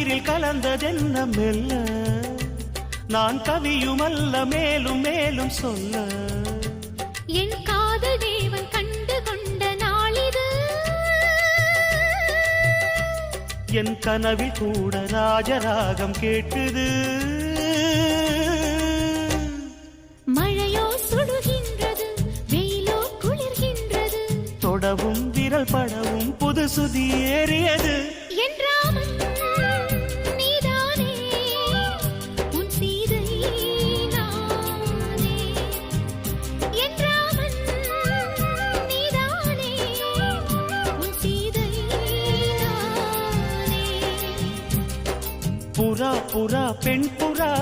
உயிரில் கலந்ததென்ன மெல்ல நான் கவியுமல்ல மேலும் மேலும் சொல்ல என் காதல் தேவன் கண்டு கொண்ட நாளிது என் கனவில் கூட ராஜராகம் கேட்குது மழையோ சுடுகின்றது வெயிலோ குளிர்கின்றது தொடவும் விரல் படவும் புது சுதி ஏறியது என் ராமன் நீதானே உன் சீதை நானே என் ராமன் நீதானே உன் சீதை நானே புறா புறா பெண் புறா